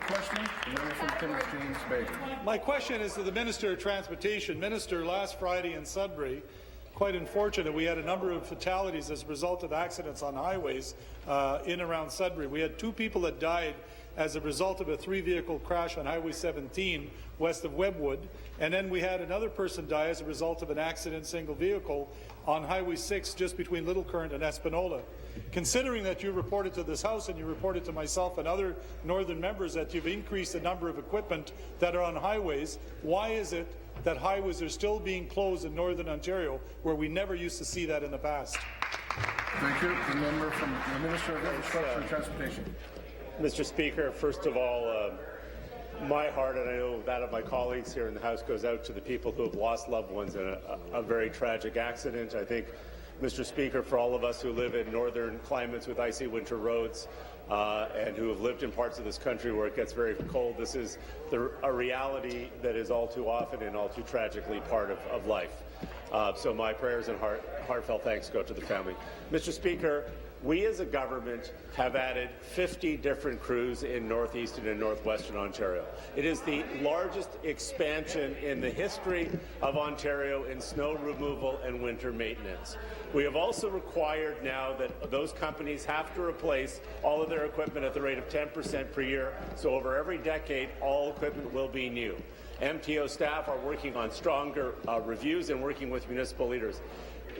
questioning. The member from Timmins James Bay. My question is to the Minister of Transportation. Minister, last Friday in Sudbury, quite unfortunate, we had a number of fatalities as a result of accidents on highways in and around Sudbury. We had 2 people that died as a result of a 3-vehicle crash on Highway 17 west of Webwood, and then we had another person die as a result of an accident, single vehicle, on Highway 6 just between Little Current and Espanola. Considering that you reported to this House and you reported to myself and other Northern members that you've increased the number of equipment that are on highways, why is it that highways are still being closed in Northern Ontario where we never used to see that in the past? Thank you. The member from the Minister of Infrastructure and Transportation. Mr. Speaker, first of all, my heart, and I know that of my colleagues here in the House, goes out to the people who have lost loved ones in a very tragic accident. I think, Mr. Speaker, for all of us who live in northern climates with icy winter roads and who have lived in parts of this country where it gets very cold, this is a reality that is all too often and all too tragically part of life. So my prayers and heartfelt thanks go to the family. Mr. Speaker, we as a government have added 50 different crews in northeastern and northwestern Ontario. It is the largest expansion in the history of Ontario in snow removal and winter maintenance. We have also required now that those companies have to replace all of their equipment at the rate of 10% per year, so over every decade all equipment will be new. MTO staff are working on stronger reviews and working with municipal leaders.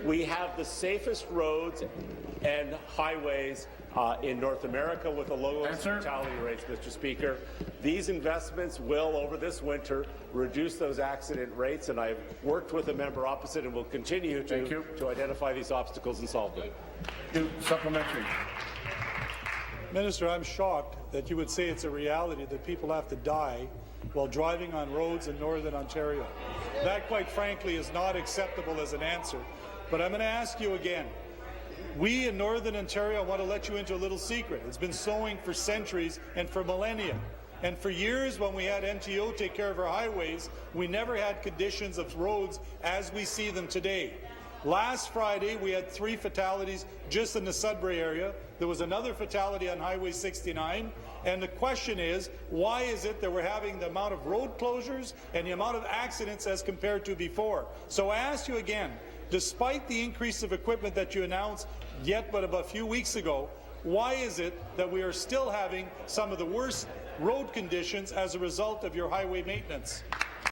We have the safest roads and highways in North America with the lowest fatality rates, Mr. Speaker. These investments will, over this winter, reduce those accident rates, and I've worked with the member opposite and will continue to identify these obstacles and solve them. Supplementary. Minister, I'm shocked that you would say it's a reality that people have to die while driving on roads in Northern Ontario. That, quite frankly, is not acceptable as an answer. But I'm going to ask you again. We in Northern Ontario want to let you into a little secret. It's been sowing for centuries and for millennia. And for years, when we had MTO take care of our highways, we never had conditions of roads as we see them today. Last Friday, we had 3 fatalities just in the Sudbury area. There was another fatality on Highway 69. And the question is, why is it that we're having the amount of road closures and the amount of accidents as compared to before? So I ask you again, despite the increase of equipment that you announced but about a few weeks ago, why is it that we are still having some of the worst road conditions as a result of your highway maintenance?